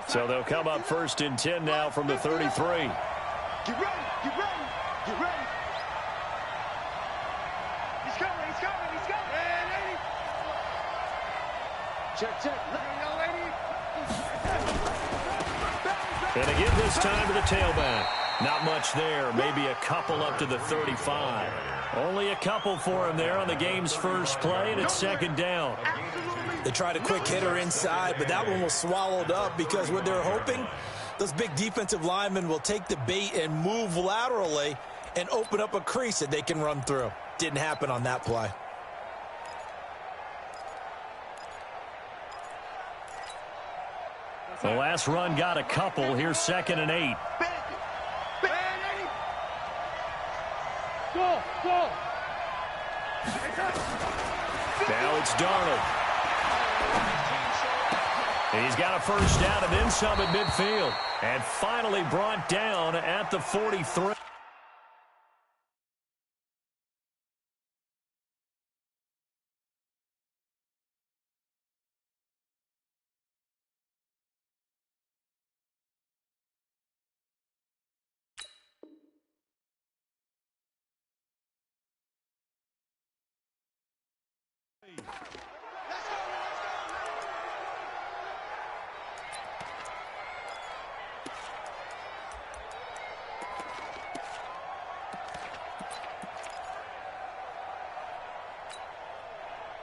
So they'll come up 1st and 10 now from the 33. Get ready, get ready, get ready. He's coming, he's coming, he's coming. Hey, lady. Check. And again this time to the tailback. Not much there. Maybe a couple up to the 35. Only a couple for him there on the game's first play, and it's 2nd down. They tried a quick hitter inside, but that one was swallowed up because what they're hoping, those big defensive linemen will take the bait and move laterally and open up a crease that they can run through. Didn't happen on that play. The last run got a couple. Here's 2nd and 8. Go. Now it's Darnold. He's got a first down and then some at midfield. And finally brought down at the 43.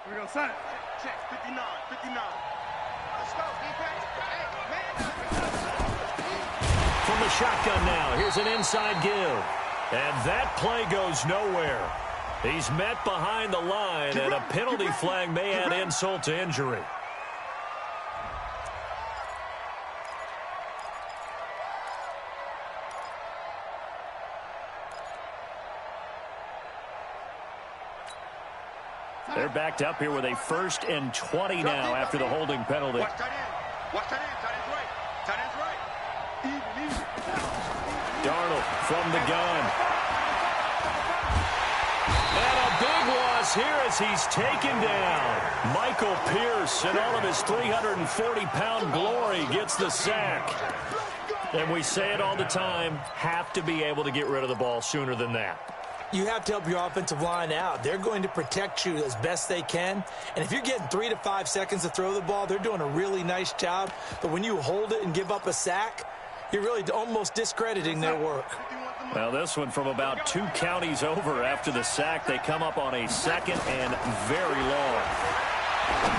Here we go, son. Check, 59. Let's go, defense. Hey, man. From the shotgun now, here's an inside give. And that play goes nowhere. He's met behind the line, and a penalty flag may add insult to injury. They're backed up here with a 1st and 20 now after the holding penalty. Watch tight end. Tight end's right. Even. Darnold from the gun. And a big loss here as he's taken down. Michael Pierce, in all of his 340-pound glory, gets the sack. And we say it all the time, have to be able to get rid of the ball sooner than that. You have to help your offensive line out. They're going to protect you as best they can. And if you're getting 3 to 5 seconds to throw the ball, they're doing a really nice job. But when you hold it and give up a sack, you're really almost discrediting their work. Well, this one from about 2 counties over after the sack. They come up on a 2nd and very long.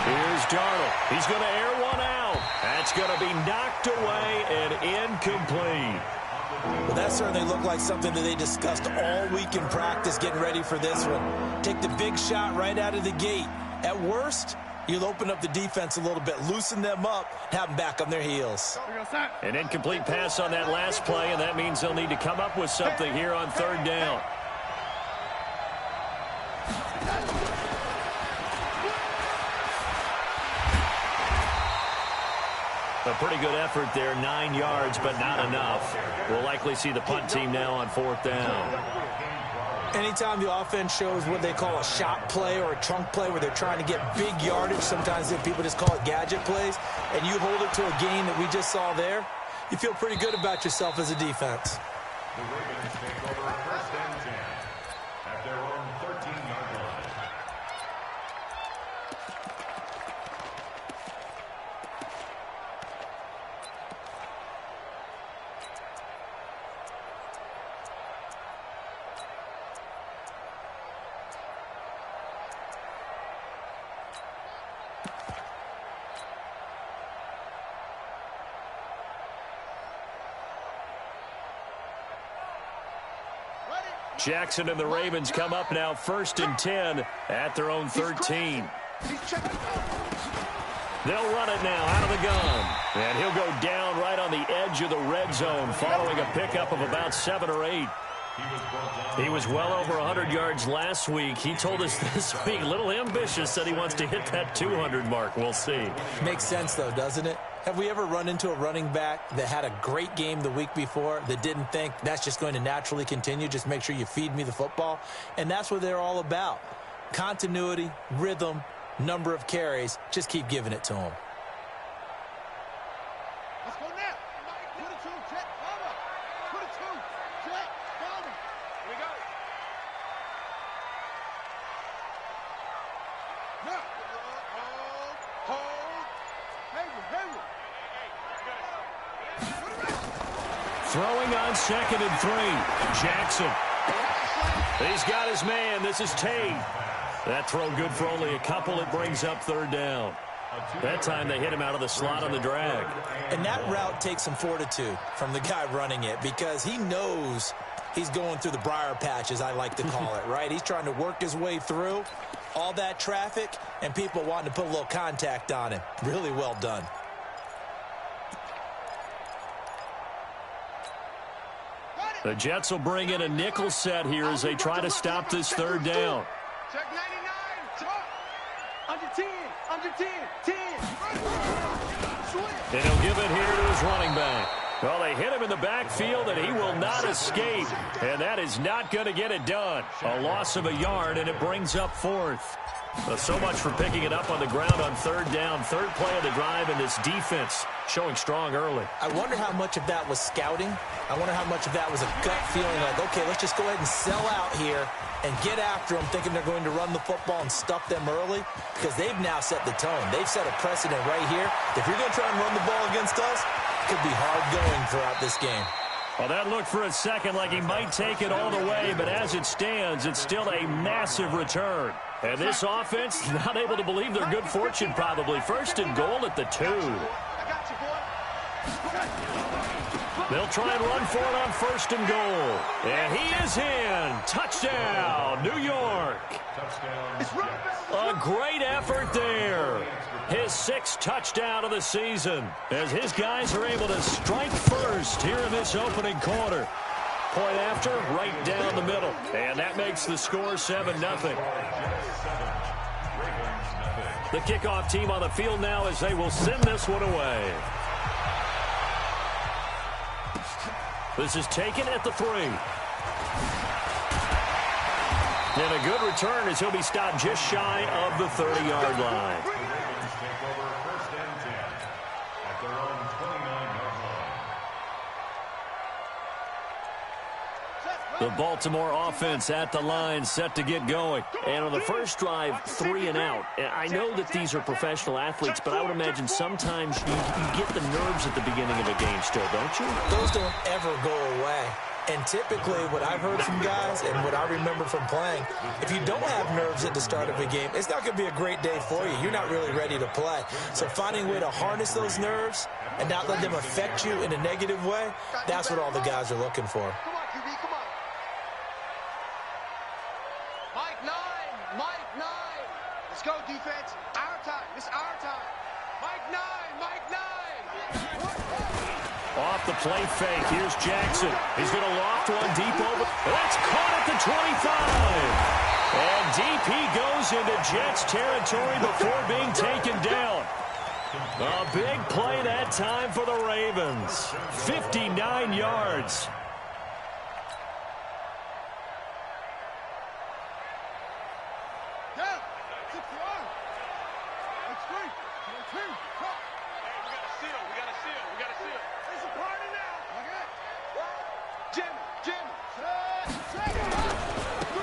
Here's Darnold. He's going to air one out. That's going to be knocked away and incomplete. Well, that certainly looked like something that they discussed all week in practice getting ready for this one. Take the big shot right out of the gate. At worst, you'll open up the defense a little bit, loosen them up, have them back on their heels. An incomplete pass on that last play, and that means they'll need to come up with something here on 3rd down. A pretty good effort there, 9 yards, but not enough. We'll likely see the punt team now on 4th down. Anytime the offense shows what they call a shot play or a trunk play where they're trying to get big yardage, sometimes people just call it gadget plays, and you hold it to a gain that we just saw there, you feel pretty good about yourself as a defense. The Ravens take over 1st and 10 at their own 13-yard line. Jackson and the Ravens come up now 1st and 10 at their own 13. They'll run it now out of the gun. And he'll go down right on the edge of the red zone following a pickup of about 7 or 8. He was well over 100 yards last week. He told us this week, a little ambitious, said he wants to hit that 200 mark. We'll see. Makes sense, though, doesn't it? Have we ever run into a running back that had a great game the week before that didn't think that's just going to naturally continue? Just make sure you feed me the football. And that's what they're all about. Continuity, rhythm, number of carries. Just keep giving it to them. Let's go now. Throwing on 2nd and 3. Jackson. He's got his man. This is Tate. That throw good for only a couple. It brings up 3rd down. That time they hit him out of the slot on the drag. And that route takes some fortitude from the guy running it because he knows he's going through the briar patch, as I like to call it, right? He's trying to work his way through all that traffic and people wanting to put a little contact on him. Really well done. The Jets will bring in a nickel set here as they try to stop this 3rd down. Check 99. Under 10. Under 10. 10. And he'll give it here to his running back. Well, they hit him in the backfield, and he will not escape. And that is not going to get it done. A loss of a yard, and it brings up 4th. So much for picking it up on the ground on 3rd down. 3rd play of the drive, and this defense showing strong early. I wonder how much of that was scouting. I wonder how much of that was a gut feeling like, okay, let's just go ahead and sell out here and get after them, thinking they're going to run the football and stuff them early, because they've now set the tone. They've set a precedent right here. If you're going to try and run the ball against us, it could be hard going throughout this game. Well, that looked for a second like he might take it all the way, but as it stands, it's still a massive return. And this offense, not able to believe their good fortune probably. 1st and goal at the 2. They'll try and run for it on 1st and goal. And he is in. Touchdown, New York. A great effort there. His 6th touchdown of the season as his guys are able to strike first here in this opening quarter. Point after, right down the middle. And that makes the score 7-0. The kickoff team on the field now as they will send this one away. This is taken at the 3. And a good return as he'll be stopped just shy of the 30-yard line. The Baltimore offense at the line, set to get going. And on the first drive, 3 and out. I know that these are professional athletes, but I would imagine sometimes you get the nerves at the beginning of a game still, don't you? Those don't ever go away. And typically what I've heard from guys and what I remember from playing, if you don't have nerves at the start of a game, it's not going to be a great day for you. You're not really ready to play. So finding a way to harness those nerves and not let them affect you in a negative way, that's what all the guys are looking for. Come on, QB, come on. Mike 9. Mike 9. Let's go, defense. Our time. It's our time. Mike 9. Mike 9. Off the play fake, here's Jackson. He's going to loft one deep over. That's caught at the 25. And deep he goes into Jets territory before being taken down. A big play that time for the Ravens. 59 yards.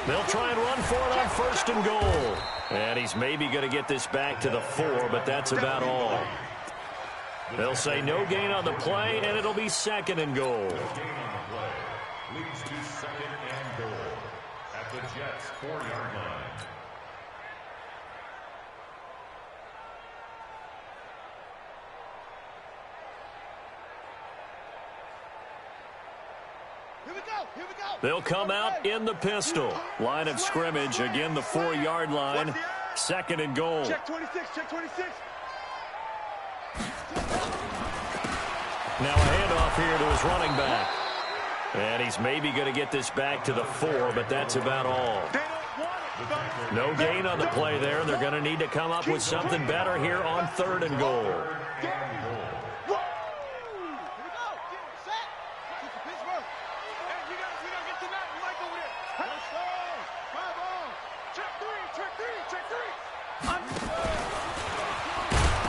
They'll try and run for it on 1st and goal. And he's maybe going to get this back to the 4, but that's about all. They'll say no gain on the play, and it'll be 2nd and goal. Gain on the play leads to 2nd and goal at the Jets' 4-yard line. They'll come out in the pistol. Line of scrimmage, again the 4-yard line. 2nd and goal. Check 26, check 26. Now a handoff here to his running back. And he's maybe going to get this back to the 4, but that's about all. No gain on the play there. They're going to need to come up with something better here on 3rd and goal.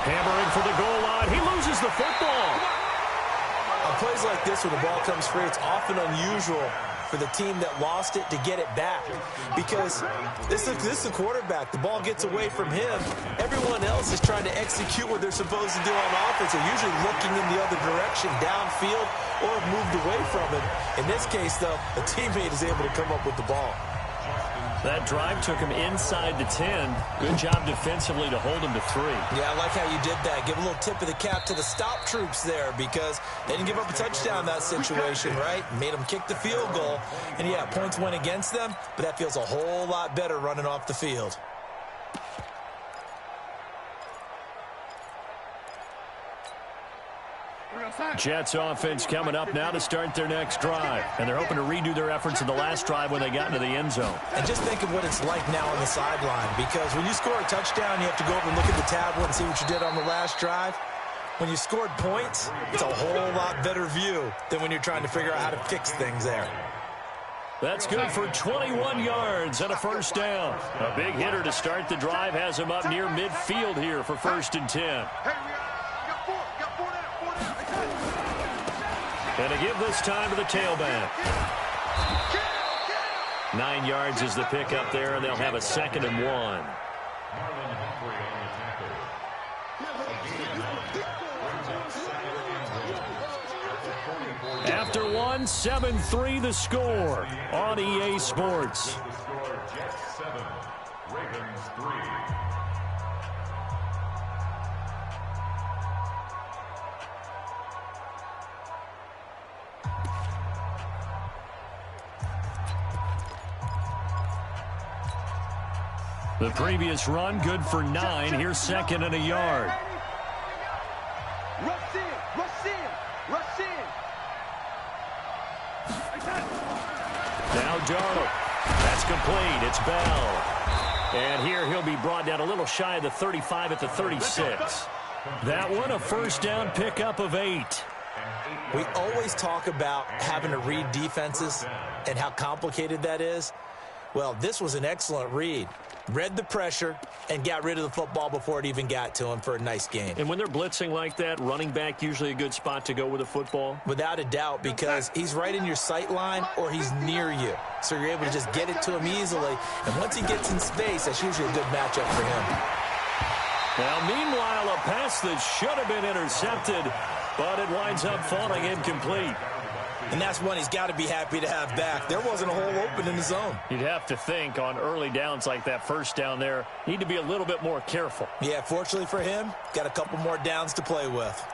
Hammering for the goal line. He loses the football. On plays like this where the ball comes free, it's often unusual for the team that lost it to get it back. Because this is a quarterback. The ball gets away from him. Everyone else is trying to execute what they're supposed to do on offense. They're usually looking in the other direction, downfield, or have moved away from him. In this case, though, a teammate is able to come up with the ball. That drive took him inside the 10. Good job defensively to hold him to 3. Yeah, I like how you did that. Give a little tip of the cap to the stop troops there because they didn't give up a touchdown in that situation, right? Made them kick the field goal. And, yeah, points went against them, but that feels a whole lot better running off the field. Jets offense coming up now to start their next drive. And they're hoping to redo their efforts in the last drive when they got into the end zone. And just think of what it's like now on the sideline, because when you score a touchdown, you have to go over and look at the tablet and see what you did on the last drive. When you scored points, it's a whole lot better view than when you're trying to figure out how to fix things there. That's good for 21 yards and a first down. A big hitter to start the drive has him up near midfield here for 1st and 10. And to give this time to the tailback. 9 yards is the pickup there, and they'll have a 2nd and 1. After 1, 7-3 the score on EA Sports. Jets 7, Ravens 3. The previous run, good for 9. Here's 2nd and a yard. Rush in, rush in, rush in. Now Darnold. That's complete. It's Bell. And here he'll be brought down a little shy of the 35 at the 36. That one, a first down pickup of 8. We always talk about having to read defenses and how complicated that is. Well, this was an excellent read. Read the pressure and got rid of the football before it even got to him for a nice game. And when they're blitzing like that, running back usually a good spot to go with a football? Without a doubt, because he's right in your sight line or he's near you. So you're able to just get it to him easily. And once he gets in space, that's usually a good matchup for him. Now, meanwhile, a pass that should have been intercepted, but it winds up falling incomplete. And that's one he's got to be happy to have back. There wasn't a hole open in the zone. You'd have to think on early downs like that first down there, need to be a little bit more careful. Yeah, fortunately for him, got a couple more downs to play with.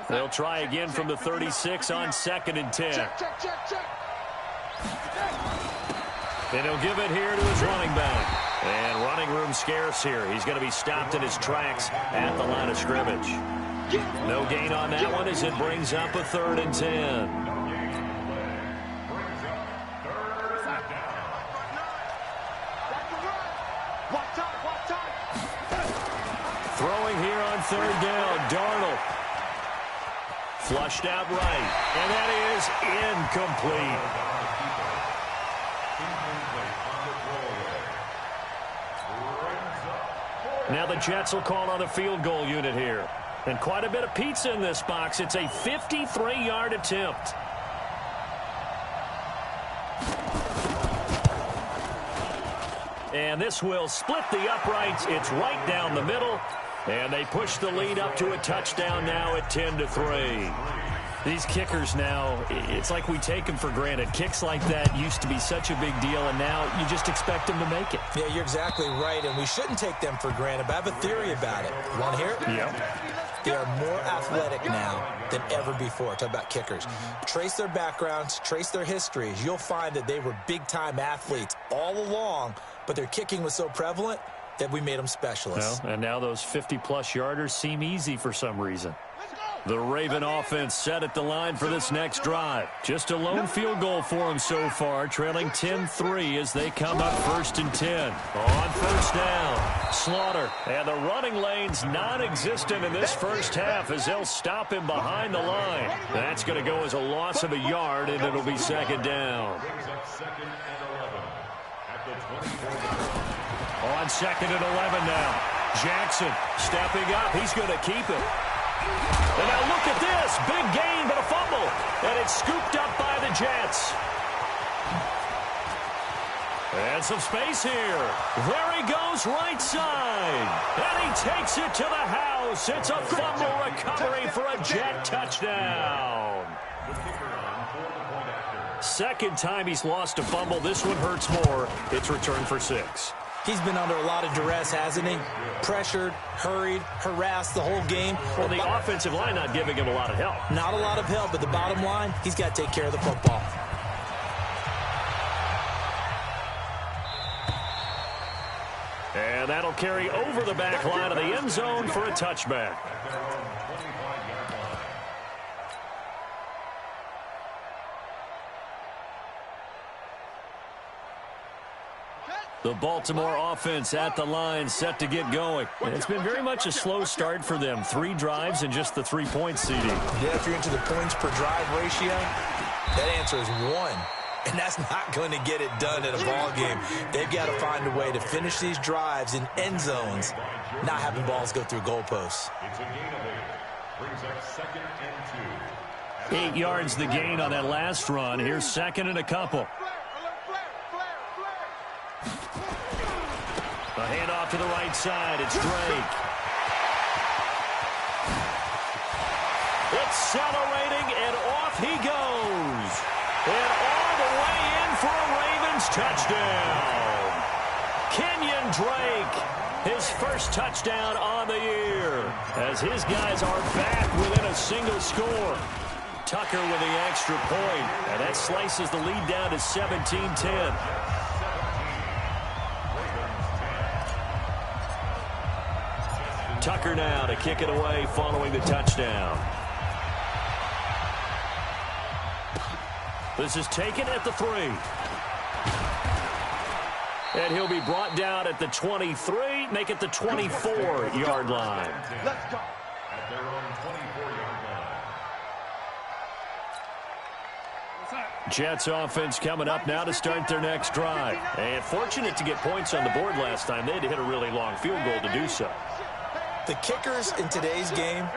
They'll try again from the 36 on 2nd and 10. Check. And he'll give it here to his running back. And running room scarce here. He's going to be stopped in his tracks at the line of scrimmage. No gain on that one as it brings up a 3rd and 10. Throwing here on 3rd down, Darnold. Flushed out right. And that is incomplete. Now the Jets will call on a field goal unit here. And quite a bit of pizza in this box. It's a 53-yard attempt. And this will split the uprights. It's right down the middle. And they push the lead up to a touchdown now at 10-3. These kickers now, it's like we take them for granted. Kicks like that used to be such a big deal, and now you just expect them to make it. Yeah, you're exactly right, and we shouldn't take them for granted, but I have a theory about it. You want to hear it? Yeah. They are more athletic now than ever before. Talk about kickers. Trace their backgrounds, trace their histories. You'll find that they were big-time athletes all along, but their kicking was so prevalent that we made them specialists. Well, and now those 50-plus yarders seem easy for some reason. The Raven offense set at the line for this next drive. Just a lone field goal for them so far, trailing 10-3 as they come up 1st and 10. On first down, Slaughter. And the running lane's non-existent in this first half as they'll stop him behind the line. That's going to go as a loss of a yard, and it'll be 2nd down. On 2nd and 11 now. Jackson stepping up. He's going to keep it. And now look at this. Big gain, but a fumble. And it's scooped up by the Jets. And some space here. There he goes, right side. And he takes it to the house. It's a fumble recovery for a Jet touchdown. Second time he's lost a fumble. This one hurts more. It's returned for 6. He's been under a lot of duress, hasn't he? Pressured, hurried, harassed the whole game. Well, the offensive line not giving him a lot of help. Not a lot of help, but the bottom line, he's got to take care of the football. And that'll carry over the back line of the end zone for a touchback. The Baltimore offense at the line, set to get going. And it's been very much a slow start for them. 3 drives and just the 3-point CD. Yeah, if you're into the points per drive ratio, that answer is 1. And that's not going to get it done in a ball game. They've got to find a way to finish these drives in end zones, not having balls go through goalposts. It's a gain of 8. Brings up 2nd and 2. 8 yards the gain on that last run. Here's 2nd and a couple. A handoff to the right side. It's Drake. Accelerating, and off he goes. And all the way in for a Ravens touchdown. Kenyon Drake, his first touchdown on the year, as his guys are back within a single score. Tucker with the extra point, and that slices the lead down to 17-10. Tucker now to kick it away following the touchdown. This is taken at the 3. And he'll be brought down at the 23, make it the 24-yard line. Let's go. At their own 24-yard line. Jets offense coming up now to start their next drive. And fortunate to get points on the board last time. They had to hit a really long field goal to do so. The kickers in today's game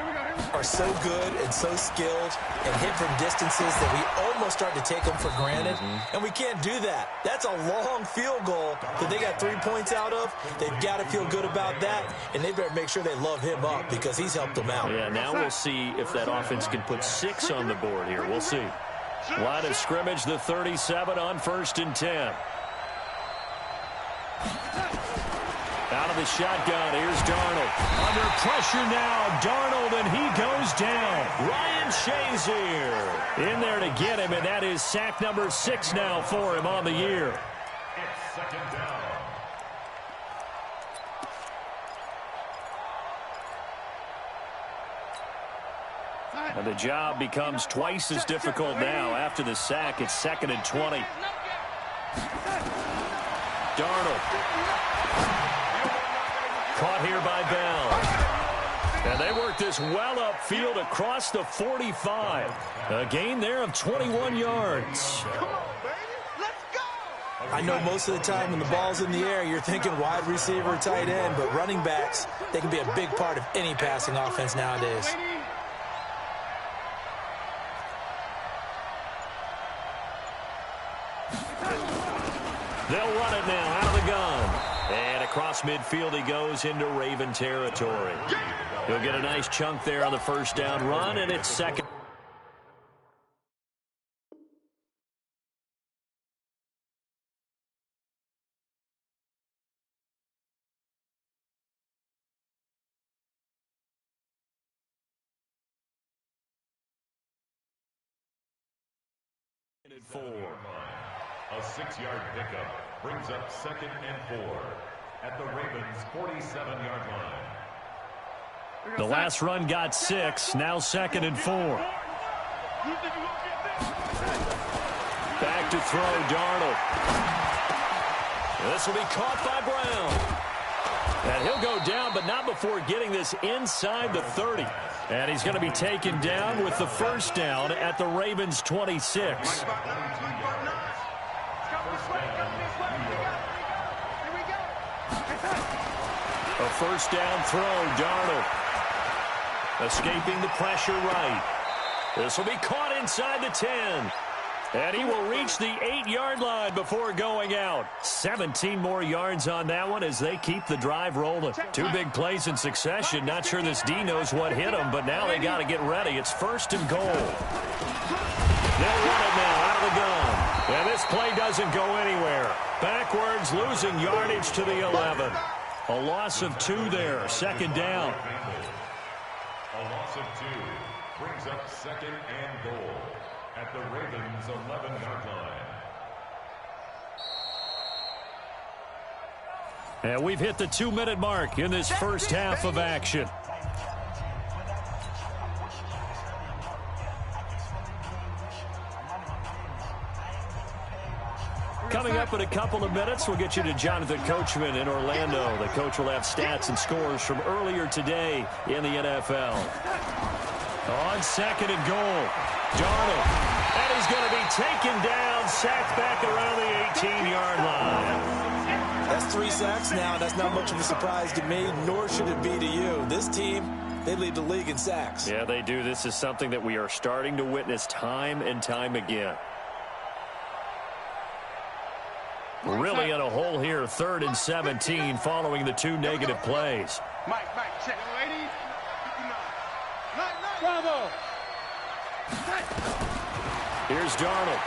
are so good and so skilled and hit from distances that we almost start to take them for granted, and we can't do that. That's a long field goal that they got 3 points out of. They've got to feel good about that, and they better make sure they love him up because he's helped them out. Yeah, now we'll see if that offense can put 6 on the board here. We'll see. Line of scrimmage, the 37 on 1st and 10. Out of the shotgun, here's Darnold. Under pressure now, Darnold, and he goes down. Ryan Shazier in there to get him, and that is sack number 6 now for him on the year. It's 2nd down. And the job becomes twice as difficult now. After the sack, it's 2nd and 20. Darnold. Caught here by Bell. And they work this well upfield across the 45. A gain there of 21 yards. Come on, baby. Let's go. I know most of the time when the ball's in the air, you're thinking wide receiver, tight end, but running backs, they can be a big part of any passing offense nowadays. They'll run it now out of the gun. And across midfield he goes into Raven territory. He'll get a nice chunk there on the first down run, and it's 2nd. And 4. A 6-yard pickup brings up 2nd and 4 at the Ravens' 47-yard line. The last run got 6. Now 2nd and 4. Back to throw, Darnold. This will be caught by Brown. And he'll go down, but not before getting this inside the 30. And he's going to be taken down with the first down at the Ravens' 26. A first down throw, Darnold. Escaping the pressure right. This will be caught inside the 10. And he will reach the 8-yard line before going out. 17 more yards on that one as they keep the drive rolling. Two big plays in succession. Not sure this D knows what hit him, but now they got to get ready. It's first and goal. They'll run it now out of the gun. And this play doesn't go anywhere. Backwards, losing yardage to the 11. A loss of 2 there. Second down. A loss of 2 brings up second and goal at the Ravens' 11-yard line. And we've hit the 2-minute mark in this first half of action. Coming up in a couple of minutes, we'll get you to Jonathan Coachman in Orlando. The coach will have stats and scores from earlier today in the NFL. On second and goal, Darnold. And he's going to be taken down, sacked back around the 18-yard line. That's 3 sacks now. That's not much of a surprise to me, nor should it be to you. This team, they lead the league in sacks. Yeah, they do. This is something that we are starting to witness time and time again. Really in a hole here, 3rd and 17 following the 2 negative plays. Mike, check. 80. Bravo. Here's Darnold.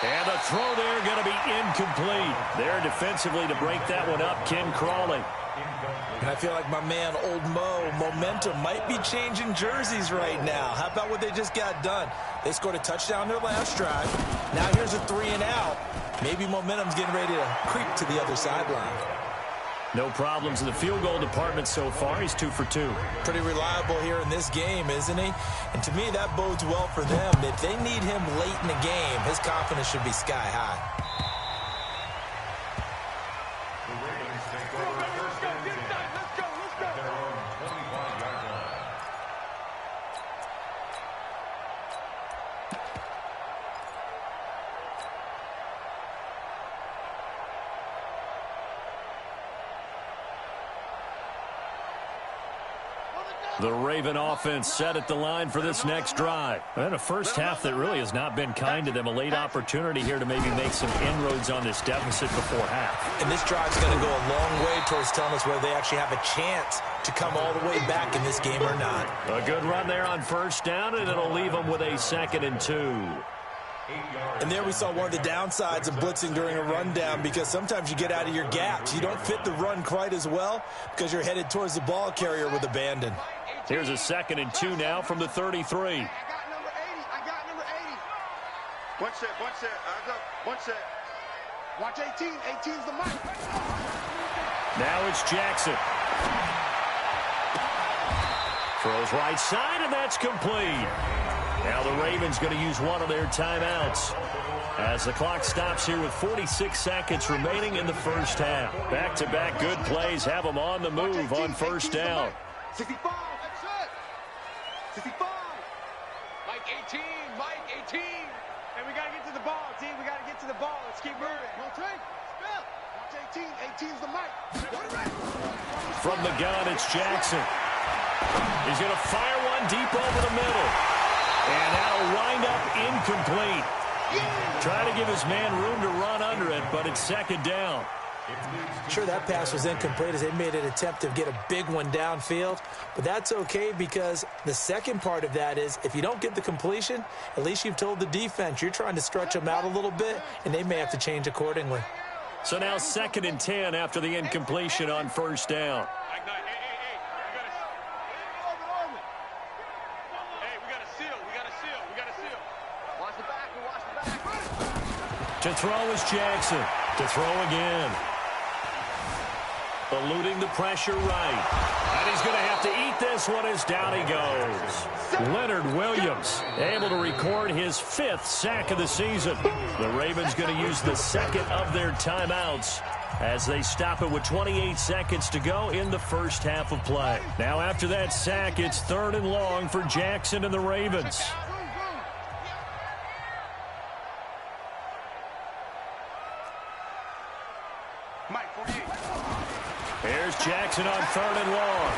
And the throw there going to be incomplete. There defensively to break that one up, Ken Crawley. And I feel like my man, Old Mo, momentum might be changing jerseys right now. How about what they just got done? They scored a touchdown their last drive. Now here's a 3 and out. Maybe momentum's getting ready to creep to the other sideline. No problems in the field goal department so far. He's 2 for 2. Pretty reliable here in this game, isn't he? And to me, that bodes well for them. If they need him late in the game, his confidence should be sky high. The Ravens take over first and 10 at their own 25-yard line. The Raven offense set at the line for this next drive. And a first half that really has not been kind to them. A late opportunity here to maybe make some inroads on this deficit before half. And this drive's going to go a long way towards telling us whether they actually have a chance to come all the way back in this game or not. A good run there on first down, and it'll leave them with a 2nd and 2. And there we saw one of the downsides of blitzing during a rundown, because sometimes you get out of your gaps. You don't fit the run quite as well because you're headed towards the ball carrier with abandon. Here's a 2nd and 2 now from the 33. I got number 80. One set. Eyes up. One set. Watch 18. 18's the mic. Now it's Jackson. Throws right side, and that's complete. Now the Ravens going to use one of their timeouts as the clock stops here with 46 seconds remaining in the first half. Back-to-back good plays have them on the move on first down. 65. That's it. 65. Mike 18. And we got to get to the ball, team. We got to get to the ball. Let's keep moving. Watch 18. 18's the mic. From the gun, it's Jackson. He's going to fire one deep over the middle. And that'll wind up incomplete. Trying to give his man room to run under it, but it's 2nd down. Sure, that pass was incomplete as they made an attempt to get a big one downfield, but that's okay because the second part of that is if you don't get the completion, at least you've told the defense you're trying to stretch them out a little bit, and they may have to change accordingly. So now 2nd and 10 after the incompletion on first down. To throw is Jackson. To throw again. Eluding the pressure right. And he's going to have to eat this one as down he goes. Leonard Williams able to record his 5th sack of the season. The Ravens going to use the 2nd of their timeouts as they stop it with 28 seconds to go in the first half of play. Now after that sack, it's 3rd and long for Jackson and the Ravens. Mike 48. Jackson on 3rd and long.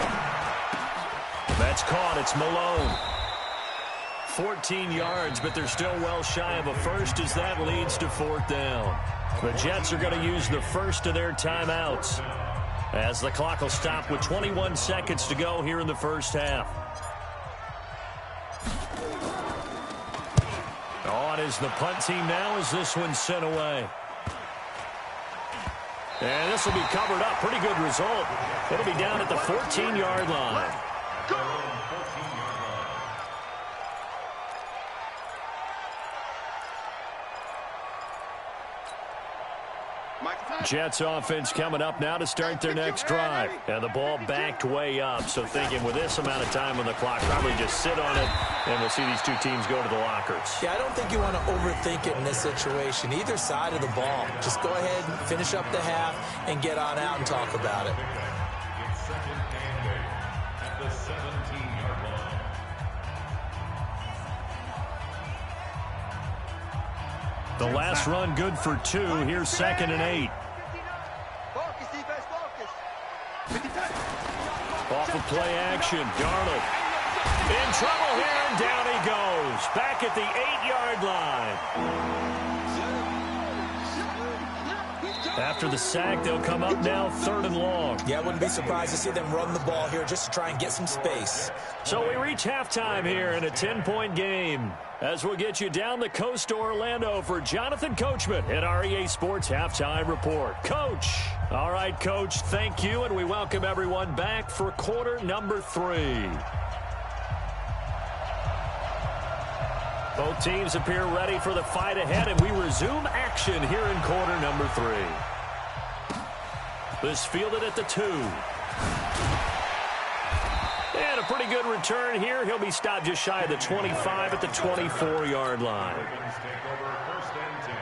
That's caught. It's Malone. 14 yards, but they're still well shy of a first as that leads to 4th down. The Jets are going to use the first of their timeouts as the clock will stop with 21 seconds to go here in the first half. On is the punt team now as this one's sent away. And this will be covered up. Pretty good result. It'll be down at the 14-yard line. Jets offense coming up now to start their next drive. And the ball backed way up. So thinking with this amount of time on the clock, probably just sit on it, and we'll see these two teams go to the lockers. Yeah, I don't think you want to overthink it in this situation. Either side of the ball. Just go ahead and finish up the half and get on out and talk about it. It's second and 8 at the 17-yard line. The last run good for 2. Here's 2nd and 8. Focus, defense, focus. 50 Off of play action, Darnold in trouble here, and down he goes. Back at the 8-yard line. After the sack, they'll come up now 3rd and long. Yeah, I wouldn't be surprised to see them run the ball here just to try and get some space. So we reach halftime here in a 10-point game. As we'll get you down the coast to Orlando for Jonathan Coachman at our EA Sports Halftime Report. Coach. All right, Coach, thank you, and we welcome everyone back for quarter number 3. Both teams appear ready for the fight ahead, and we resume action here in quarter number 3. This fielded at the 2. And a pretty good return here. He'll be stopped just shy of the 25 at the 24-yard line. Ravens take over 1st and 10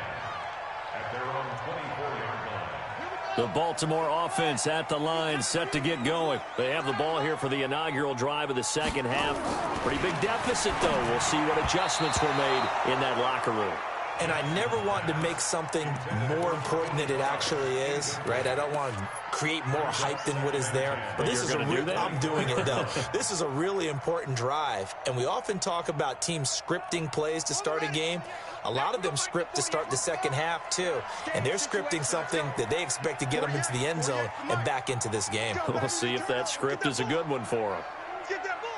at their own 24-yard line. The Baltimore offense at the line, set to get going. They have the ball here for the inaugural drive of the second half. Pretty big deficit, though. We'll see what adjustments were made in that locker room. And I never want to make something more important than it actually is, right? I don't want to create more hype than what is there. But this is a real, I'm doing it, though. This is a really important drive. And we often talk about teams scripting plays to start a game. A lot of them script to start the second half, too. And they're scripting something that they expect to get them into the end zone and back into this game. We'll see if that script is a good one for them. Get that ball.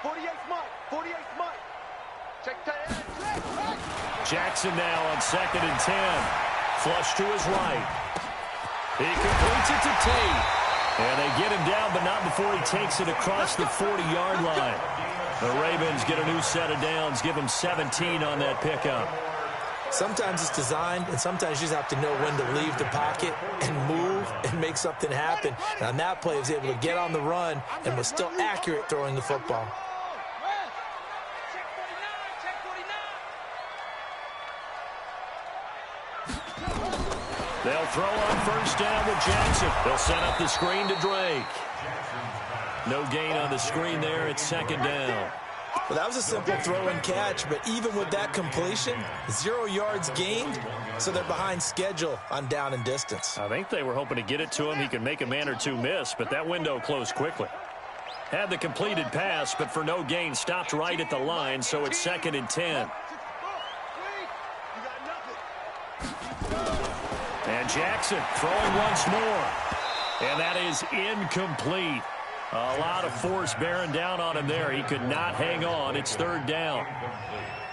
48 Mike. 48 Mike. Check that. Jackson now on 2nd and 10. Flush to his right. He completes it to Tate. And they get him down, but not before he takes it across the 40-yard line. The Ravens get a new set of downs, give him 17 on that pickup. Sometimes it's designed, and sometimes you just have to know when to leave the pocket and move and make something happen. And on that play, he was able to get on the run and was still accurate throwing the football. They'll throw on 1st down with Jackson. They'll set up the screen to Drake. No gain on the screen there at 2nd down. Well, that was a simple throw and catch, but even with that completion, 0 yards gained, so they're behind schedule on down and distance. I think they were hoping to get it to him. He could make a man or two miss, but that window closed quickly. Had the completed pass, but for no gain, stopped right at the line, so it's 2nd and 10. And Jackson throwing once more. And that is incomplete. A lot of force bearing down on him there. He could not hang on. It's 3rd down.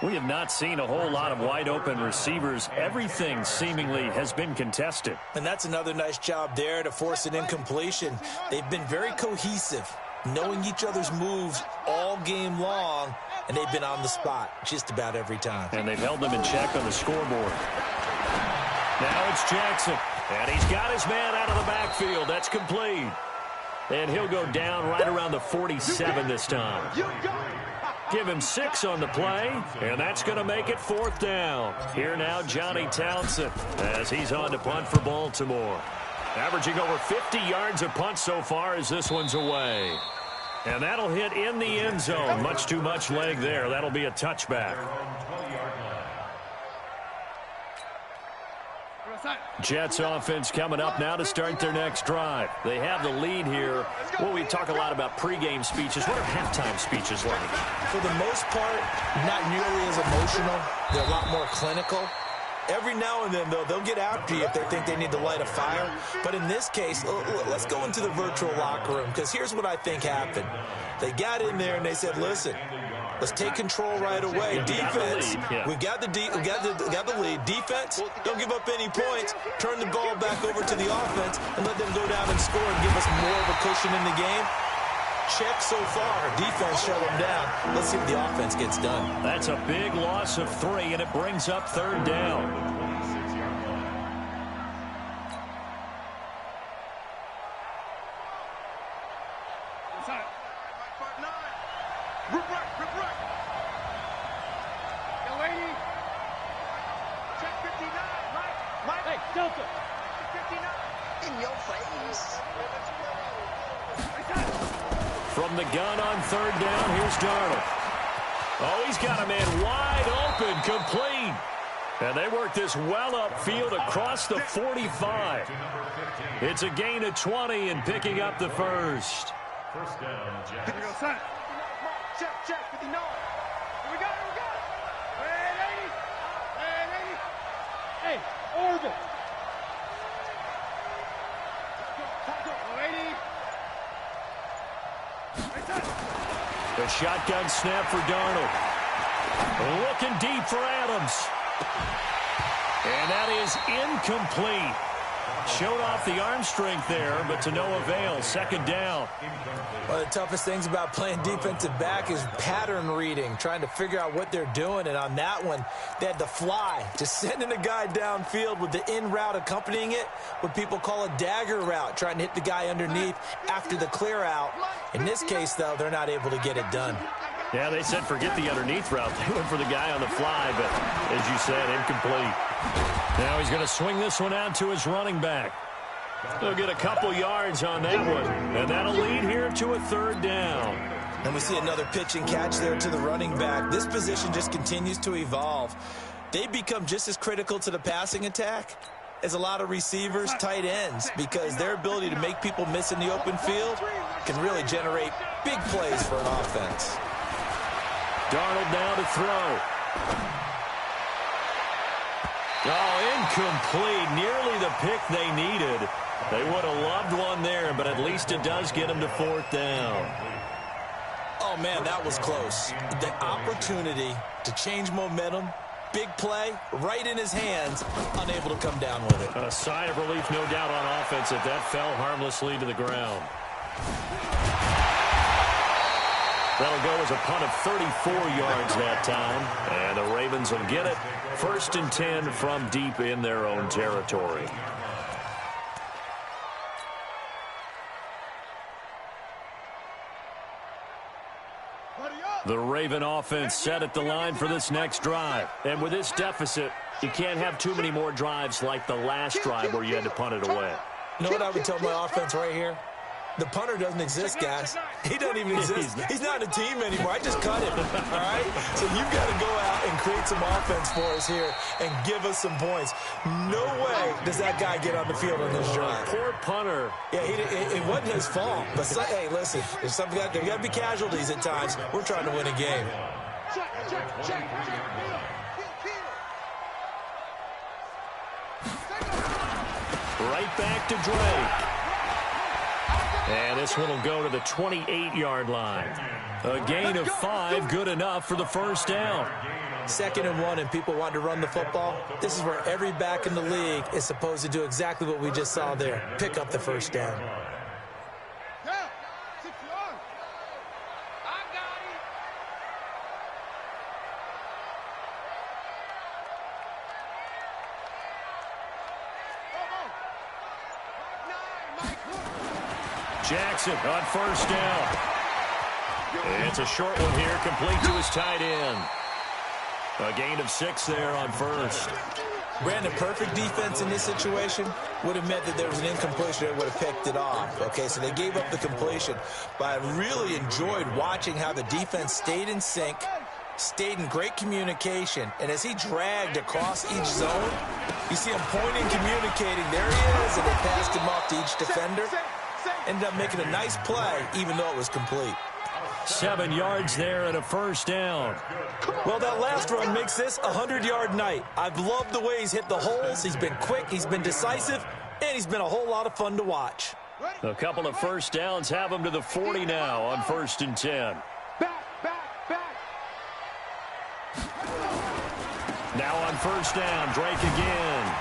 We have not seen a whole lot of wide open receivers. Everything seemingly has been contested. And that's another nice job there to force an incompletion. They've been very cohesive, knowing each other's moves all game long, and they've been on the spot just about every time. And they've held them in check on the scoreboard. Now it's Jackson, and he's got his man out of the backfield. That's complete. And he'll go down right around the 47 this time. Give him 6 on the play, and that's going to make it 4th down. Here now, Johnny Townsend, as he's on to punt for Baltimore. Averaging over 50 yards a punt so far as this one's away. And that'll hit in the end zone. Much too much leg there. That'll be a touchback. Jets offense coming up now to start their next drive. They have the lead here. Well, we talk a lot about pregame speeches. What are halftime speeches like? For the most part, not nearly as emotional. They're a lot more clinical. Every now and then, though, they'll get after you if they think they need to light a fire. But in this case, let's go into the virtual locker room, because here's what I think happened. They got in there and they said, listen, let's take control right away. Defense, we got the lead. Defense, don't give up any points. Turn the ball back over to the offense and let them go down and score and give us more of a cushion in the game. Check so far. Defense shut them down. Let's see if the offense gets done. That's a big loss of 3, and it brings up 3rd down. From the gun on 3rd down, here's Darnold. Oh, he's got a man wide open, complete. And they work this well upfield across the 45. It's a gain of 20 and picking up the first. First down, Jets. Here we go, son. Check, 59. Here we go. Hey, 80. Hey, orbit. The shotgun snap for Darnold. Looking deep for Adams. And that is incomplete. Showed off the arm strength there, but to no avail. 2nd down. One of the toughest things about playing defensive back is pattern reading, trying to figure out what they're doing. And on that one, they had to fly, just sending a guy downfield with the in route accompanying it, what people call a dagger route, trying to hit the guy underneath after the clear out. In this case, though, they're not able to get it done. Yeah, they said forget the underneath route. They went for the guy on the fly, but as you said, incomplete. Now he's going to swing this one out to his running back. He'll get a couple yards on that one, and that'll lead here to a 3rd down. And we see another pitch and catch there to the running back. This position just continues to evolve. They become just as critical to the passing attack as a lot of receivers, tight ends, because their ability to make people miss in the open field can really generate big plays for an offense. Darnold now to throw. Oh, incomplete. Nearly the pick they needed. They would have loved one there, but at least it does get them to 4th down. Oh, man, that was close. The opportunity to change momentum, big play, right in his hands, unable to come down with it. A sigh of relief, no doubt, on offense if that fell harmlessly to the ground. That'll go as a punt of 34 yards that time. And the Ravens will get it. 1st and 10 from deep in their own territory. The Raven offense set at the line for this next drive. And with this deficit, you can't have too many more drives like the last drive where you had to punt it away. You know what I would tell my offense right here? The punter doesn't exist, guys. He doesn't even exist. He's not a team anymore. I just cut him, all right? So you've got to go out and create some offense for us here and give us some points. No way does that guy get on the field on this drive. Poor punter. Yeah, it wasn't his fault. But, hey, listen, there's got to be casualties at times. We're trying to win a game. Right back to Drake. And this one will go to the 28-yard line. A gain of 5, good enough for the 1st down. 2nd and 1, and people want to run the football. This is where every back in the league is supposed to do exactly what we just saw there. Pick up the 1st down. Jackson on 1st down. It's a short one here, complete to his tight end. A gain of 6 there on 1st. Brandon, perfect defense in this situation would have meant that there was an incompletion. They would have picked it off. Okay, so they gave up the completion. But I really enjoyed watching how the defense stayed in sync, stayed in great communication, and as he dragged across each zone, you see him pointing, communicating. There he is, and they passed him off to each defender. Ended up making a nice play, even though it was complete. 7 yards there and a first down. Well, that last run makes this a 100-yard night. I've loved the way he's hit the holes. He's been quick, he's been decisive, and he's been a whole lot of fun to watch. A couple of first downs have him to the 40 now on 1st and 10. Now on first down, Drake again.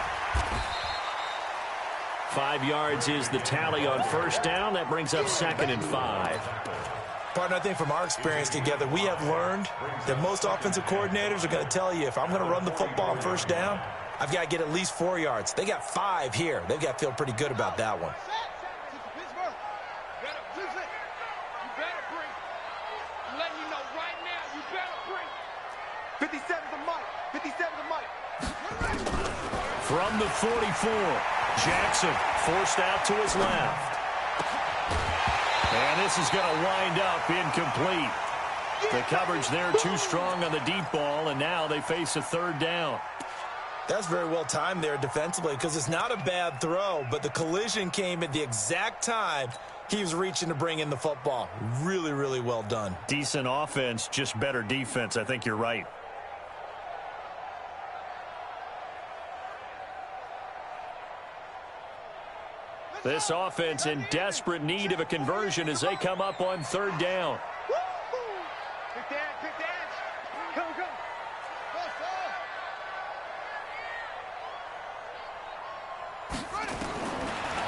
5 yards is the tally on first down. That brings up 2nd and 5. Partner, I think from our experience together, we have learned that most offensive coordinators are going to tell you, if I'm going to run the football on first down, I've got to get at least 4 yards. They got 5 here. They've got to feel pretty good about that one. From the 44, Jackson forced out to his left. And this is going to wind up incomplete. The coverage there too strong on the deep ball, and now they face a 3rd down. That's very well timed there defensively, because it's not a bad throw, but the collision came at the exact time he was reaching to bring in the football. Really, really well done. Decent offense, just better defense. I think you're right. This offense in desperate need of a conversion as they come up on 3rd down.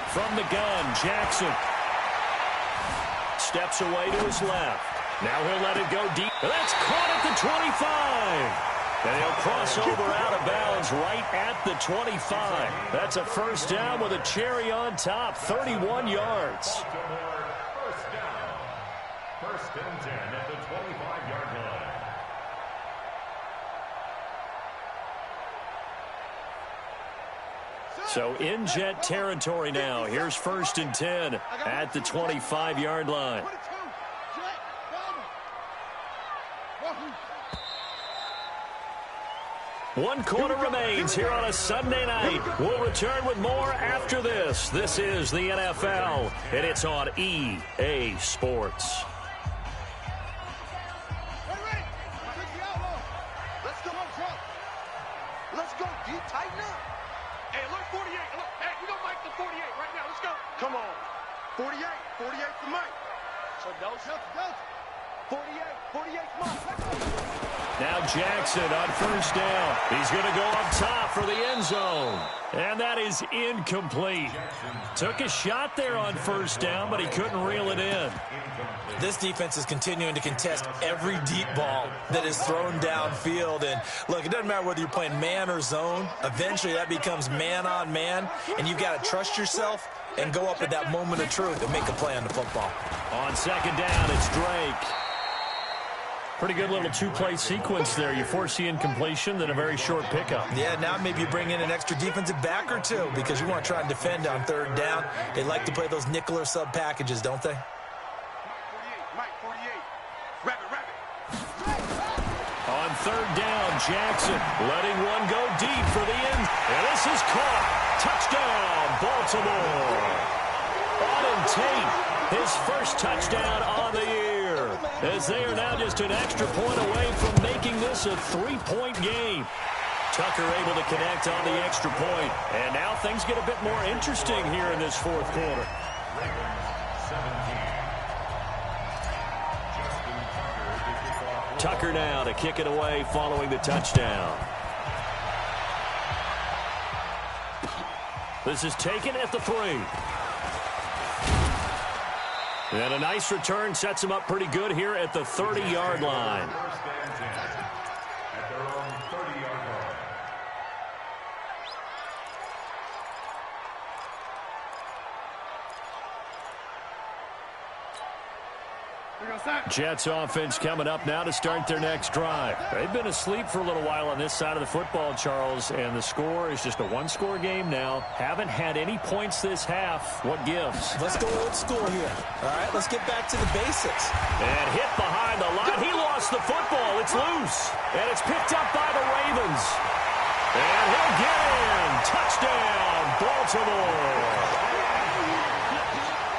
From the gun, Jackson steps away to his left. Now he'll let it go deep. That's caught at the 25. And he'll cross over out of bounds right at the 25. That's a first down with a cherry on top, 31 yards. First down. 1st and 10 at the 25-yard line. So in Jet territory now. Here's 1st and 10 at the 25-yard line. One quarter remains here on a Sunday night. We'll return with more after this. This is the NFL, and it's on EA Sports. Let's go, D. Tighten up. Hey, look, 48. Look, hey, we don't Mike the 48 right now. Let's go. Come on. 48. 48 for Mike. So go. 48. 48 for Mike. Now Jackson on first down. He's going to go up top for the end zone. And that is incomplete. Took a shot there on first down, but he couldn't reel it in. This defense is continuing to contest every deep ball that is thrown downfield. And look, it doesn't matter whether you're playing man or zone. Eventually that becomes man on man, and you've got to trust yourself and go up at that moment of truth and make a play on the football. On 2nd down, it's Drake. Pretty good little 2-play sequence there. You force the incompletion, then a very short pickup. Yeah, now maybe you bring in an extra defensive back or two because you want to try and defend on 3rd down. They like to play those nickel or sub packages, don't they? Mike, 48. Rabbit. On 3rd down, Jackson letting one go deep for the end. And this is caught. Touchdown, Baltimore. Auden Tate, his first touchdown on the year. As they are now just an extra point away from making this a 3-point game. Tucker able to connect on the extra point. And now things get a bit more interesting here in this 4th quarter. Tucker now to kick it away following the touchdown. This is taken at the 3. And a nice return sets him up pretty good here at the 30-yard line. At their own 30-yard line. Jets offense coming up now to start their next drive. They've been asleep for a little while on this side of the football, Charles, and the score is just a one-score game now. Haven't had any points this half. What gives? Let's go old school here. All right, let's get back to the basics. And hit behind the line. He lost lost the football. It's loose. And it's picked up by the Ravens. And he'll get in. Touchdown, Baltimore.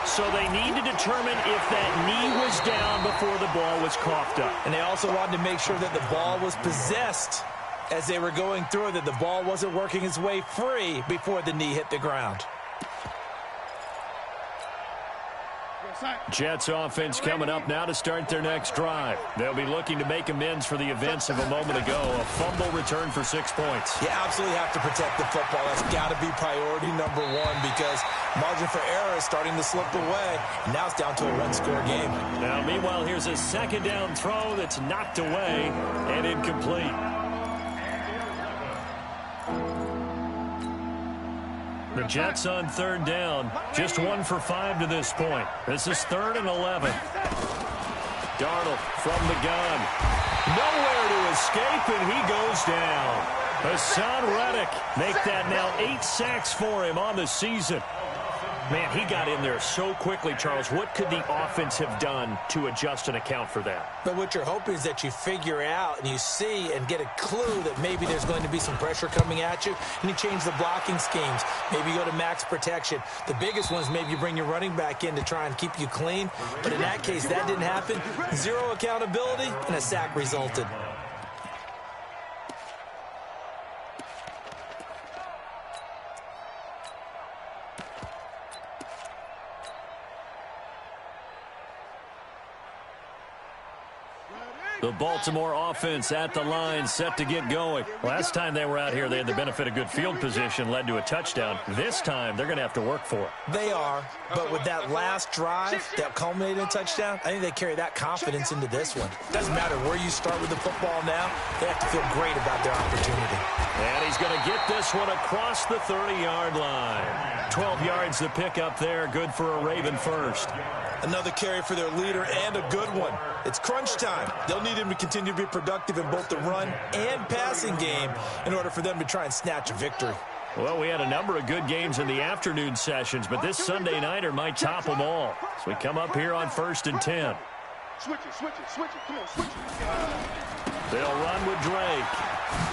So they need to determine if that knee was down before the ball was coughed up. And they also wanted to make sure that the ball was possessed as they were going through it, that the ball wasn't working its way free before the knee hit the ground. Jets offense coming up now to start their next drive. They'll be looking to make amends for the events of a moment ago. A fumble return for 6 points. You absolutely have to protect the football. That's got to be priority number one because margin for error is starting to slip away. And now it's down to a one-score game. Now, meanwhile, here's a second down throw that's knocked away and incomplete. The Jets on third down, just 1 for 5 to this point. This is 3rd and 11. Darnold from the gun. Nowhere to escape, and he goes down. Hassan Reddick make that now 8 sacks for him on the season. Man, he got in there so quickly, Charles. What could the offense have done to adjust and account for that? But what you're hoping is that you figure out and you see and get a clue that maybe there's going to be some pressure coming at you, and you change the blocking schemes. Maybe you go to max protection. The biggest one is maybe you bring your running back in to try and keep you clean. But in that case, that didn't happen. 0 accountability, and a sack resulted. The Baltimore offense at the line, set to get going. Last time they were out here, they had the benefit of good field position, led to a touchdown. This time, they're going to have to work for it. They are, but with that last drive that culminated in a touchdown, I think they carry that confidence into this one. Doesn't matter where you start with the football now, they have to feel great about their opportunity. And he's going to get this one across the 30-yard line. 12 yards to pick up there, good for a Raven first. Another carry for their leader and a good one. It's crunch time. They'll need him to continue to be productive in both the run and passing game in order for them to try and snatch a victory. Well, we had a number of good games in the afternoon sessions, but this Sunday nighter might top them all. So we come up here on 1st and 10. Switch it, switch it, switch it. Come on, switch it. They'll run with Drake.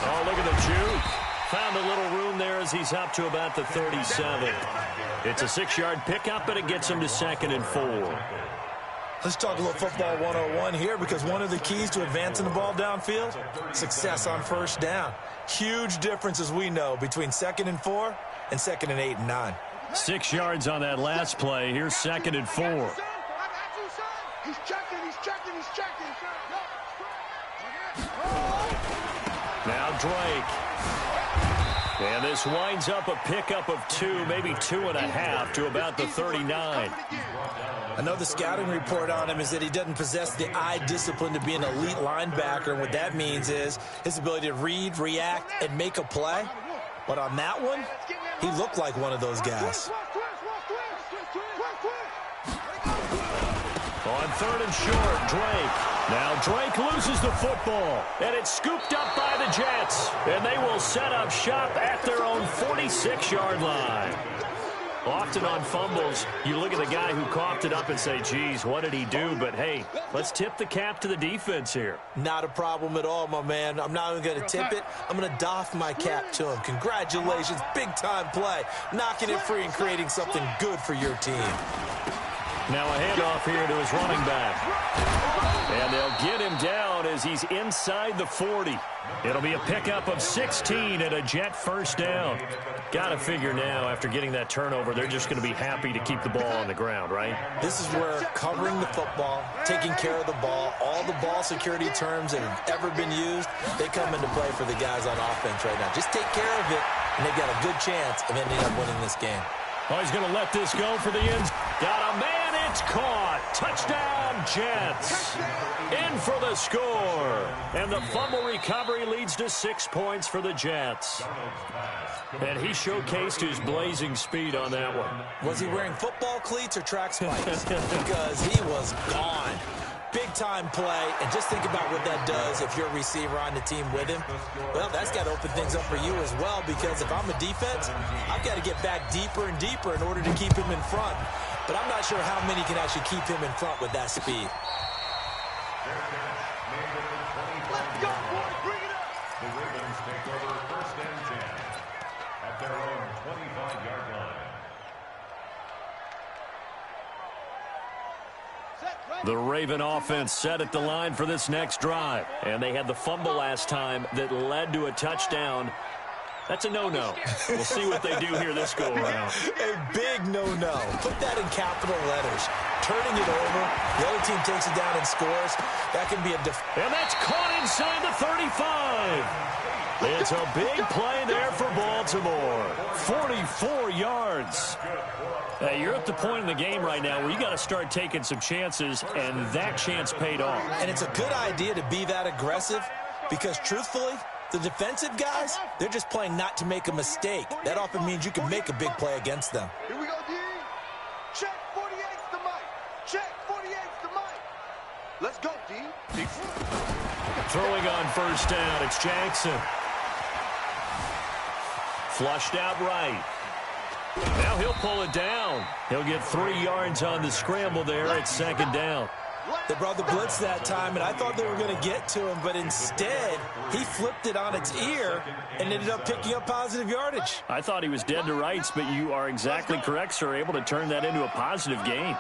Oh, look at the juke. Found a little room there as he's up to about the 37. It's a 6-yard pickup, and it gets him to 2nd and 4. Let's talk a little football 101 here, because one of the keys to advancing the ball downfield, success on first down. Huge difference, as we know, between 2nd and 4 and 2nd and 8 and 9. 6 yards on that last play. Here's 2nd and 4. He's checking, he's checking, he's checking. Now Drake. And this winds up a pickup of 2, maybe 2.5 to about the 39. I know the scouting report on him is that he doesn't possess the eye discipline to be an elite linebacker. And what that means is his ability to read, react, and make a play. But on that one, he looked like one of those guys. On 3rd and short, Drake. Now Drake loses the football, and it's scooped up by the Jets. And they will set up shop at their own 46-yard line. Often on fumbles, you look at the guy who coughed it up and say, geez, what did he do? But, hey, let's tip the cap to the defense here. Not a problem at all, my man. I'm not even going to tip it. I'm going to doff my cap to him. Congratulations, big-time play. Knocking it free and creating something good for your team. Now a handoff here to his running back. And they'll get him down as he's inside the 40. It'll be a pickup of 16 and a Jet first down. Got to figure now, after getting that turnover, they're just going to be happy to keep the ball on the ground, right? This is where covering the football, taking care of the ball, all the ball security terms that have ever been used, they come into play for the guys on offense right now. Just take care of it, and they've got a good chance of ending up winning this game. Oh, he's going to let this go for the end. Got a man, it's caught. Touchdown, Jets. In for the score. And the fumble recovery leads to 6 points for the Jets. And he showcased his blazing speed on that one. Was he wearing football cleats or track spikes? Because he was gone. Big-time play, and just think about what that does if you're a receiver on the team with him. Well, that's got to open things up for you as well, because if I'm a defense, I've got to get back deeper and deeper in order to keep him in front. But I'm not sure how many can actually keep him in front with that speed. Let's go, boys. Bring it up. The Ravens take over 1st and 10 at their own 25-yard line. The Raven offense set at the line for this next drive. And they had the fumble last time that led to a touchdown. That's a no-no. We'll see what they do here this go-around. A big no-no. Put that in capital letters. Turning it over, the other team takes it down and scores. That can be a... And that's caught inside the 35. It's a big play there for Baltimore. 44 yards. You're at the point in the game right now where you got to start taking some chances, and that chance paid off. And it's a good idea to be that aggressive because, truthfully, the defensive guys, they're just playing not to make a mistake. That often means you can make a big play against them. Here we go, D. Check 48's the mic. Check 48's the mic. Let's go, D. Throwing on 1st down, it's Jackson. Flushed out right. Now he'll pull it down. He'll get 3 yards on the scramble there at 2nd down. They brought the blitz that time, and I thought they were going to get to him, but instead, he flipped it on its ear and ended up picking up positive yardage. I thought he was dead to rights, but you are exactly correct, sir. Able to turn that into a positive gain.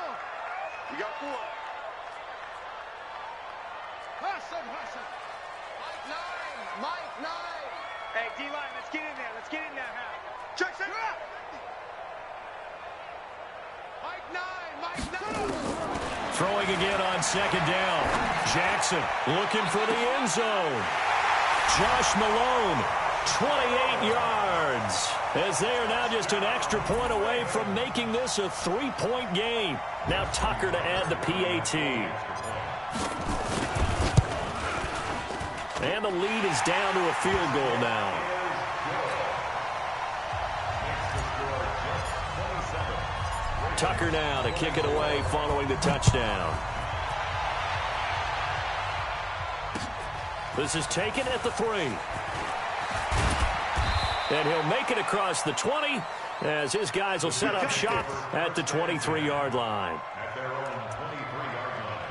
We got 4. Mike 9. Hey, D-line, let's get in there. Let's get in there, man. Check, check. Mike 9. Throwing again on 2nd down. Jackson looking for the end zone. Josh Malone, 28 yards. As they are now just an extra point away from making this a 3-point game. Now Tucker to add the PAT. And the lead is down to a field goal now. Tucker now to kick it away following the touchdown. This is taken at the 3. And he'll make it across the 20 as his guys will set up shop at the 23-yard line. At their own 23-yard line.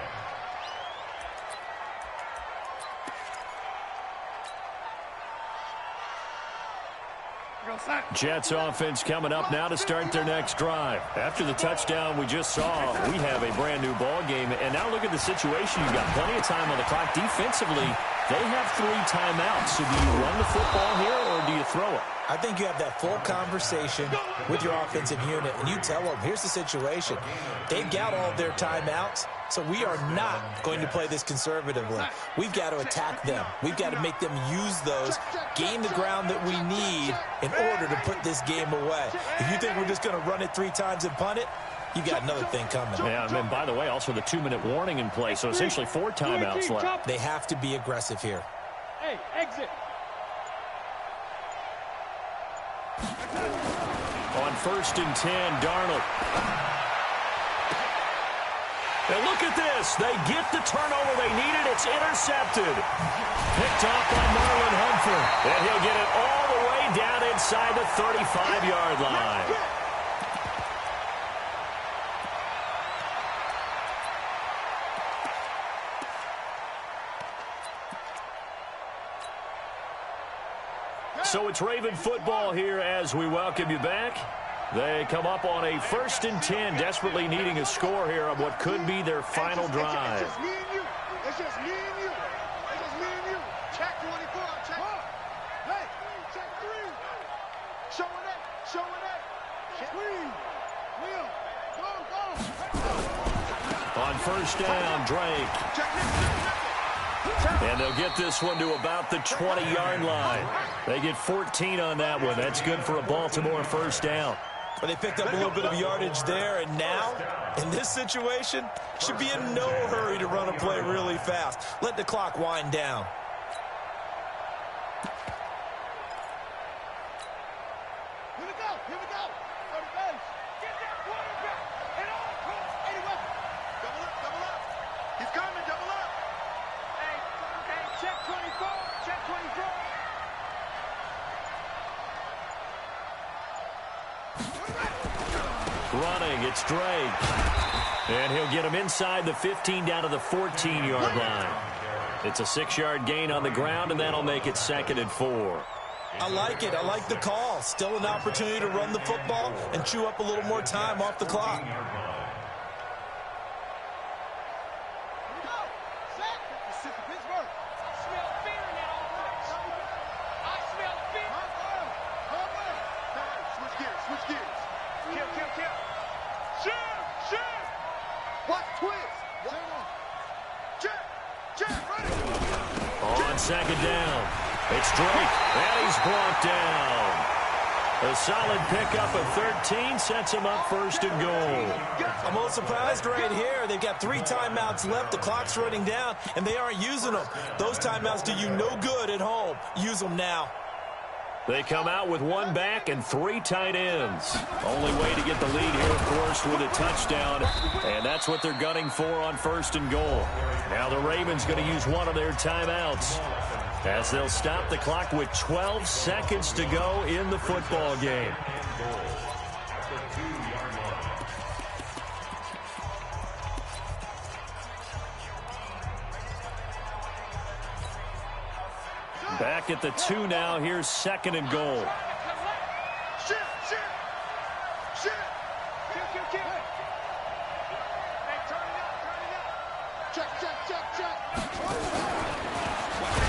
Jets offense coming up now to start their next drive. After the touchdown we just saw, we have a brand new ball game. And now look at the situation. You've got plenty of time on the clock. Defensively, they have 3 timeouts. So do you run the football here or do you throw it? I think you have that full conversation with your offensive unit, and you tell them, here's the situation. They've got all their timeouts, so we are not going to play this conservatively. We've got to attack them. We've got to make them use those, gain the ground that we need in order to put this game away. If you think we're just going to run it 3 times and punt it, you've got another thing coming. Yeah, and by the way, also the 2-minute warning in play, so essentially 4 timeouts left. They have to be aggressive here. Hey, exit. On 1st and 10, Darnold. And look at this. They get the turnover they needed. It's intercepted. Picked off by Marlon Humphrey. And he'll get it all the way down inside the 35-yard line. So it's Raven football here as we welcome you back. They come up on a 1st and 10, desperately needing a score here on what could be their final drive. It's just me and you. It's just me and you. It's just me and you. Check 24. Check. Hey, check 3. Showing it. Showing it. Check 3. Will. Go. On 1st down, Drake. Check this. And they'll get this one to about the 20-yard line. They get 14 on that one. That's good for a Baltimore 1st down. But they picked up a little bit of yardage there, and now, in this situation, should be in no hurry to run a play really fast. Let the clock wind down. Here we go. Here we go. Go to base. Get that quarterback. And all across. 81. Double up. Double up. He's coming. Double up. Hey, check 24. Check 24. Running, it's Drake. And he'll get him inside the 15 down to the 14-yard line. It's a 6-yard gain on the ground, and that'll make it 2nd and 4. I like it. I like the call. Still an opportunity to run the football and chew up a little more time off the clock. On 2nd down, it's Drake, and he's brought down. A solid pickup of 13 sets him up 1st and goal. I'm a little surprised right here. They've got 3 timeouts left. The clock's running down, and they aren't using them. Those timeouts do you no good at home. Use them now. They come out with 1 back and 3 tight ends. Only way to get the lead here, of course, with a touchdown. And that's what they're gunning for on 1st and goal. Now the Ravens going to use one of their timeouts, as they'll stop the clock with 12 seconds to go in the football game. Back at the 2 now. Here's 2nd and goal.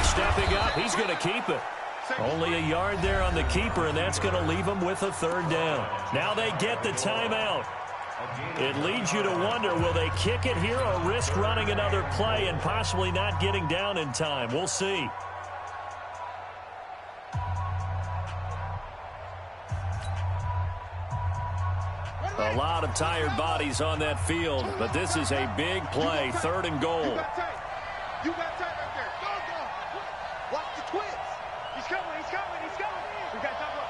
Stepping up, he's going to keep it. Only a yard there on the keeper, and that's going to leave him with a 3rd down. Now they get the timeout. It leads you to wonder, will they kick it here or risk running another play and possibly not getting down in time? We'll see. A lot of tired bodies on that field, but this is a big play. 3rd and goal. You got tight right there. Go. Watch the twist. He's coming. We got double up.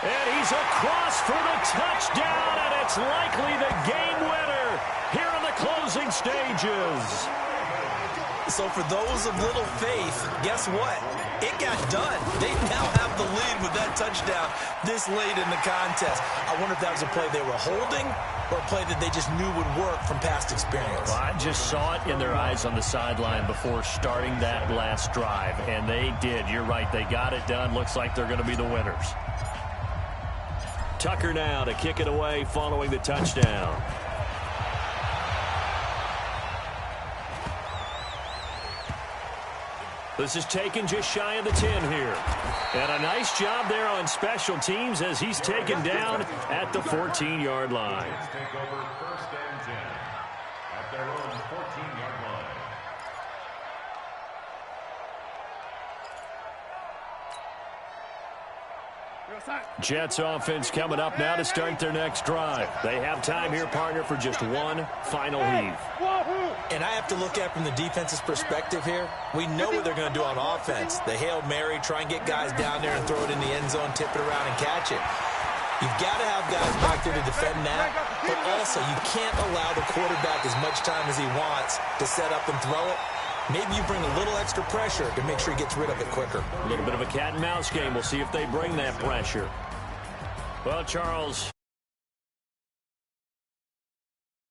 And he's across for the touchdown, and it's likely the game winner here in the closing stages. So for those of little faith, guess what? It got done. They now have the lead with that touchdown this late in the contest. I wonder if that was a play they were holding or a play that they just knew would work from past experience. Well, I just saw it in their eyes on the sideline before starting that last drive, and they did. You're right. They got it done. Looks like they're going to be the winners. Tucker now to kick it away following the touchdown. This is taken just shy of the 10 here. And a nice job there on special teams as he's taken down at the 14-yard line. Take over 1st and 10 at their own 14-yard line. Jets offense coming up now to start their next drive. They have time here, partner, for just one final heave. And I have to look at from the defense's perspective here. We know what they're going to do on offense. The Hail Mary, try and get guys down there and throw it in the end zone, tip it around and catch it. You've got to have guys back there to defend that, but also you can't allow the quarterback as much time as he wants to set up and throw it. Maybe you bring a little extra pressure to make sure he gets rid of it quicker. A little bit of a cat and mouse game. We'll see if they bring that pressure. Well, Charles,